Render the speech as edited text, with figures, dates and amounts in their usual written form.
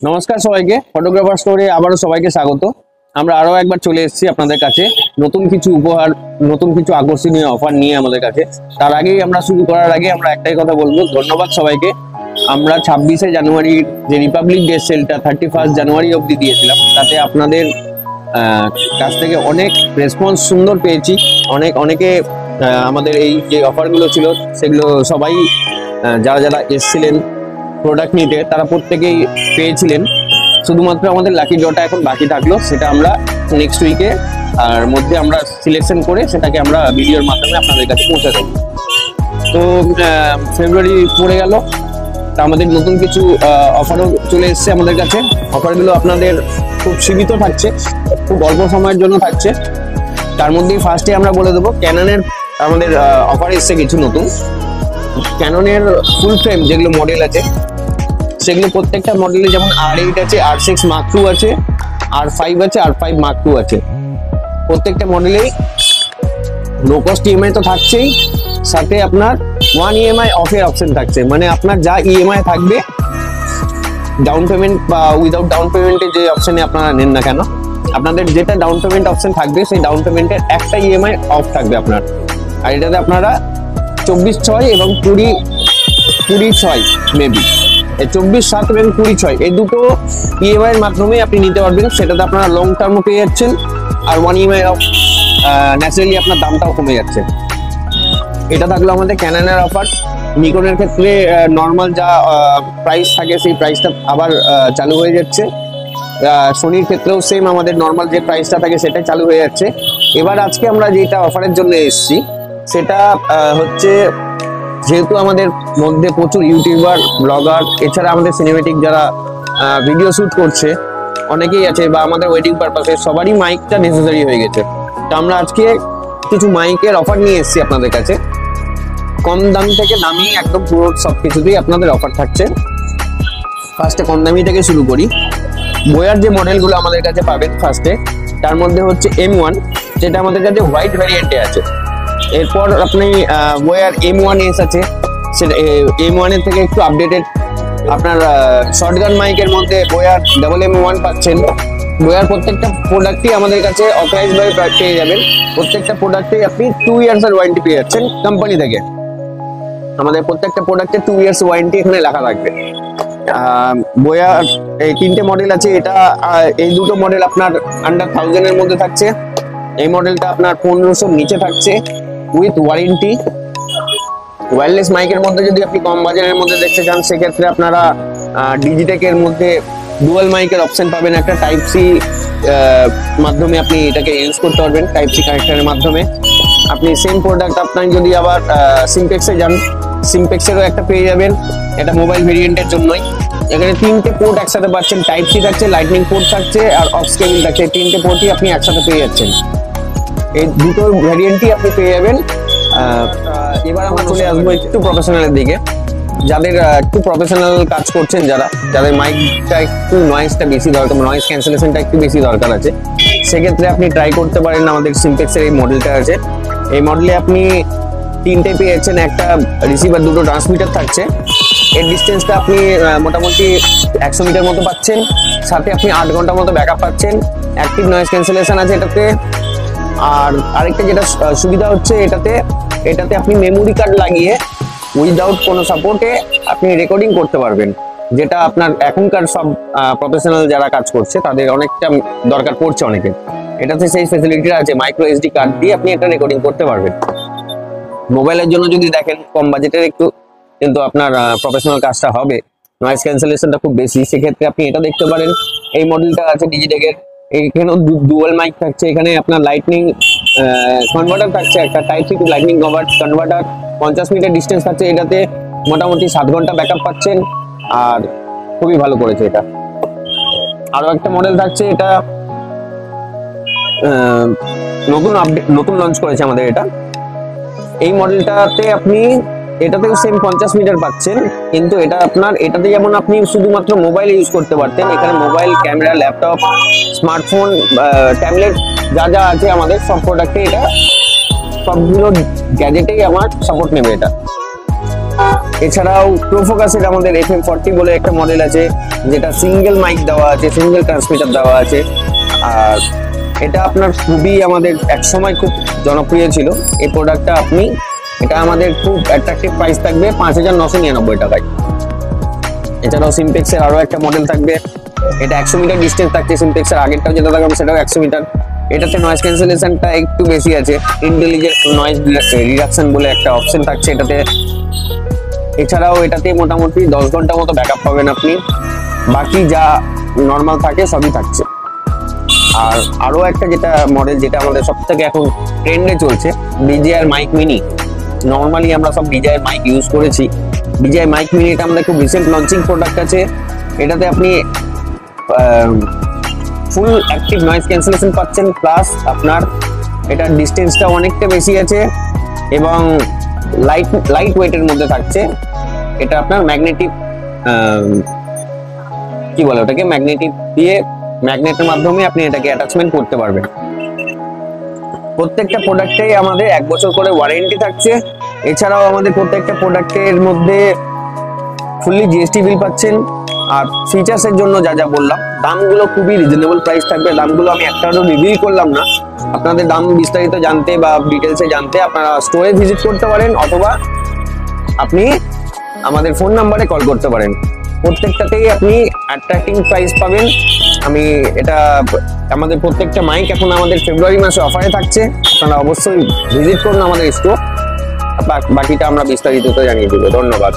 নমস্কার সবাইকে, ফটোগ্রাফার স্টোরে আবারও সবাইকে স্বাগত। আমরা আরো একবার চলে এসেছি আপনাদের কাছে নতুন কিছু উপহার, নতুন কিছু আকর্ষণীয় অফার নিয়ে আমাদের কাছে। তার আগেই আমরা শুরু করার আগে আমরা একটাই কথা বলবো, ধন্যবাদ সবাইকে। আমরা 26শে জানুয়ারির যে রিপাবলিক ডে সেলটা 31 জানুয়ারি অবধি দিয়েছিলাম, তাতে আপনাদের কাছ থেকে অনেক রেসপন্স সুন্দর পেয়েছি। অনেকে আমাদের এই যে অফারগুলো ছিল সেগুলো সবাই যারা যারা এসছিলেন প্রোডাক্ট নিতে তারা প্রত্যেকেই পেয়েছিলেন। শুধুমাত্র আমাদের লাকি ড্রটা এখন বাকি থাকলো, সেটা আমরা নেক্সট উইকে আর মধ্যে আমরা সিলেকশন করে সেটাকে আমরা ভিডিওর মাধ্যমে আপনাদের কাছে পৌঁছে দেবো। তো ফেব্রুয়ারি পড়ে গেল, তা আমাদের নতুন কিছু অফারও চলে এসছে আমাদের কাছে। অফারগুলো আপনাদের খুব সীমিত থাকছে, খুব অল্প সময়ের জন্য থাকছে। তার মধ্যেই ফার্স্টে আমরা বলে দেবো ক্যাননের আমাদের অফার এসছে কিছু নতুন। ক্যাননের ফুল ফ্রেম যেগুলো মডেল আছে সেগুলো প্রত্যেকটা মডেলে যেমন R8 আছে, R6 Mark II আছে, R5 আছে, R5 Mark II আছে। প্রত্যেকটা মডেলেই লো কস্ট ইএমআই তো থাকছেই, সাথে আপনার 1 EMI অফের অপশন থাকছে। মানে আপনার যা ইএমআই থাকবে, ডাউন পেমেন্ট বা উইদাউট ডাউন পেমেন্টের যে অপশনে আপনারা নেন না কেন, আপনাদের যেটা ডাউন পেমেন্ট অপশন থাকবে সেই ডাউন পেমেন্টের একটা ইএমআই অফ থাকবে আপনার। আর এটাতে আপনারা 24/6 এবং 20/6 মেবি 24/7 এবং 20/6 এই দুটো ইএমআই এর মাধ্যমে আপনি নিতে পারবেন। সেটাতে আপনারা লং টার্মও পেয়ে যাচ্ছেন, আর 1 EMI অফ ন্যাচারালি আপনার দামটাও কমে যাচ্ছে। এটা থাকলো আমাদের ক্যাননের অফার। নিকনের ক্ষেত্রে নর্মাল যা প্রাইস থাকে সেই প্রাইসটা আবার চালু হয়ে যাচ্ছে। সোনির ক্ষেত্রেও সেম আমাদের নর্মাল যে প্রাইসটা থাকে সেটাই চালু হয়ে যাচ্ছে। এবার আজকে আমরা যেটা অফারের জন্য এসেছি সেটা হচ্ছে, যেহেতু আমাদের মধ্যে প্রচুর ইউটিউবার, ব্লগার, এছাড়া আমাদের সিনেমেটিক যারা ভিডিও শ্যুট করছে অনেকেই আছে, বা আমাদের ওয়েডিং পারপাসে সবারই মাইকটা নেসেসারি হয়ে গেছে। তো আমরা আজকে কিছু মাইকের অফার নিয়ে এসেছি আপনাদের কাছে। কম দাম থেকে দামি একদম পুরো সব কিছুতেই আপনাদের অফার থাকছে। ফার্স্টে কম দামি থেকে শুরু করি। বোয়ার যে মডেলগুলো আমাদের কাছে পাবেন ফার্স্টে, তার মধ্যে হচ্ছে M1, যেটা আমাদের কাছে হোয়াইট ভ্যারিয়েন্টে আছে। এরপর আপনি বোয়ার M1S আছে, সেটা M1 এর থেকে একটু আপডেটেড। আপনার শর্টগান মাইকের মধ্যে বোয়ার M1 পাচ্ছেন। বোয়ার প্রত্যেকটা প্রোডাক্টই আমাদের কাছে অথরাইজড ভাবে পেয়ে যাবেন। প্রত্যেকটা প্রোডাক্টেই আপনি 2 ইয়ার্স এর ওয়ারেন্টি পেয়ে যাচ্ছেন কোম্পানি থেকে। আমাদের প্রত্যেকটা প্রোডাক্টে 2 ইয়ার্স ওয়ারেন্টি এখানে লেখা থাকবে। বোয়ার এই 3টে মডেল আছে। এটা এই দুটো মডেল আপনার আন্ডার 1000 এর মধ্যে থাকছে। এই মডেলটা আপনার 1500 নিচে থাকছে উইথ ওয়ারেন্টি। ওয়্যারলেস মাইকের মধ্যে যদি আপনি কম বাজারের মধ্যে দেখতে চান, সেক্ষেত্রে আপনারা ডিজিটেকের মধ্যে ডুয়াল মাইকের অপশন পাবেন। একটা টাইপ সি মাধ্যমে আপনি এটাকে ইউজ করতে পারবেন, টাইপ সি কানেক্টরের মাধ্যমে। আপনি সেম প্রোডাক্ট আপনার যদি আবার সিমপেক্সে যান, সিমপেক্সেরও একটা পেয়ে যাবেন। এটা মোবাইল ভেরিয়েন্টের জন্যই। এখানে 3টে পোর্ট একসাথে পাচ্ছেন, টাইপ সি থাকছে, লাইটনিং পোর্ট থাকছে, আর অক্স কেবল থাকছে। 3টে পোর্টই আপনি একসাথে পেয়ে যাচ্ছেন। এই দুটো ভ্যারিয়েন্টই আপনি পেয়ে যাবেন। এবার আমরা চলে আসবো একটু প্রফেশনালের দিকে। যাদের একটু প্রফেশনাল কাজ করছেন, যাদের মাইকটা একটু নয়েজটা বেশি দরকার, নয়েজ ক্যান্সেলেশনটা একটু বেশি দরকার আছে, সেক্ষেত্রে আপনি ট্রাই করতে পারেন আমাদের সিমপেক্সের এই মডেলটা আছে। এই মডেলে আপনি 3টে পেয়ে যাচ্ছেন, একটা রিসিভার, 2টো ট্রান্সমিটার থাকছে। এর ডিস্টেন্সটা আপনি মোটামুটি 100 মিটার মতো পাচ্ছেন। সাথে আপনি 8 ঘন্টা মতো ব্যাকআপ পাচ্ছেন। অ্যাক্টিভ নয়েজ ক্যান্সেলেশন আছে এটাতে। আর আরেকটা যেটা সুবিধা হচ্ছে এটাতে আপনি মেমোরি কার্ড লাগিয়ে উইদাউট কোনো সাপোর্টে আপনি রেকর্ডিং করতে পারবেন, যেটা আপনার এখনকার সব প্রফেশনাল যারা কাজ করছে তাদের অনেকটা দরকার পড়ছে অনেকের। এটাতে সেই ফ্যাসিলিটিটা আছে, মাইক্রো SD কার্ড দিয়ে আপনি এটা রেকর্ডিং করতে পারবেন। মোবাইলের জন্য যদি দেখেন কম বাজেটের একটু, কিন্তু আপনার প্রফেশনাল কাজটা হবে, নয়েজ ক্যান্সেলেশনটা খুব বেশি, সেক্ষেত্রে আপনি এটা দেখতে পারেন। এই মডেলটা আছে ডিজিটেকের। এখানেও ডুয়াল মাইক থাকছে। এখানে আপনার লাইটনিং কনভার্টার থাকছে, একটা type C to lightning converter. 50 metre distance থাকছে। এটাতে মোটামুটি 7 ঘন্টা ব্যাকআপ পাচ্ছেন, আর খুবই ভালো করেছে এটা। আরো একটা মডেল থাকছে, এটা নতুন লঞ্চ করেছে আমাদের এটা। এই মডেলটাতে আপনি এটাতেও সেম 50 মিটার পাচ্ছেন, কিন্তু এটাতে যেমন আপনি শুধুমাত্র মোবাইল ইউজ করতে পারতেন, এখানে mobile, camera, laptop, smartphone, tablet যা যা আছে আমাদের সব প্রোডাক্টে এটা সবগুলো গ্যাজেটেই আমার সাপোর্ট নেবে এটা। এছাড়াও প্রোফোকাসের আমাদের FM40 বলে একটা মডেল আছে, যেটা সিঙ্গেল মাইক দেওয়া আছে, সিঙ্গেল ট্রান্সমিটার দেওয়া আছে। আর এটা আপনার খুবই আমাদের একসময় খুব জনপ্রিয় ছিল এই প্রোডাক্টটা। এটা আমাদের খুব অ্যাট্রাকটিভ প্রাইস থাকবে 5,999 টাকায়। এছাড়াও সিমটেক্সের আরো একটা মডেল থাকবে, এটা 100 মিটার ডিস্টেন্স থাকছে। সিমটেক্সের আগেরটাও যেটা থাকবে সেটাও 100 মিটার। এটাতে নয়েজ ক্যান্সেলেশনটা একটু বেশি আছে, ইন্টেলিজেন্ট নয়েজ রিডাকশন বলে একটা অপশন থাকছে এটাতে। এছাড়াও এটাতে মোটামুটি 10 ঘন্টা মতো ব্যাকআপ পাবেন আপনি, বাকি যা নর্মাল থাকে সবই থাকছে। আর আরো একটা যেটা মডেল, যেটা আমাদের সব থেকে এখন ট্রেন্ডে চলছে, DJI মাইক মিনি। নর্মালি আমরা সব DJI মাইক ইউজ করেছি, DJI মাইক মিনি এটা আমাদের খুব রিসেন্ট লঞ্চিং প্রোডাক্ট আছে। এটাতে আপনি ফুল অ্যাক্টিভ নয়েজ ক্যান্সেলেশন পাচ্ছেন, প্লাস আপনার এটার ডিস্টেন্সটা অনেকটা বেশি আছে এবং লাইট ওয়েটের মধ্যে থাকছে। এটা আপনার ম্যাগনেটিক কি বলে ওটাকে, ম্যাগনেটিক দিয়ে ম্যাগনেটের মাধ্যমে আপনি এটাকে অ্যাটাচমেন্ট করতে পারবেন। প্রত্যেকটা প্রোডাক্টেই আমাদের 1 বছর করে ওয়ারেন্টি থাকছে। এছাড়াও আমাদের প্রত্যেকটা প্রোডাক্টের মধ্যে ফুললি জিএসটি বিল পাচ্ছেন। আর ফিচার্সের জন্য যা যা বললাম, দামগুলো খুবই রিজনেবল প্রাইস থাকবে। দামগুলো আমি একটাও রিভিল করলাম না, আপনাদের দাম বিস্তারিত জানতে বা ডিটেলসে জানতে আপনারা স্টোরে ভিজিট করতে পারেন, অথবা আপনি আমাদের ফোন নাম্বারে কল করতে পারেন। প্রত্যেকটাতেই আপনি অ্যাট্রাক্টিং প্রাইস পাবেন। এটা আমাদের প্রত্যেকটা মাইক এখন আমাদের ফেব্রুয়ারি মাসে অফারে থাকছে, আপনারা অবশ্যই ভিজিট করুন আমাদের স্টোর। বাকিটা আমরা বিস্তারিত জানিয়ে দেবো। ধন্যবাদ।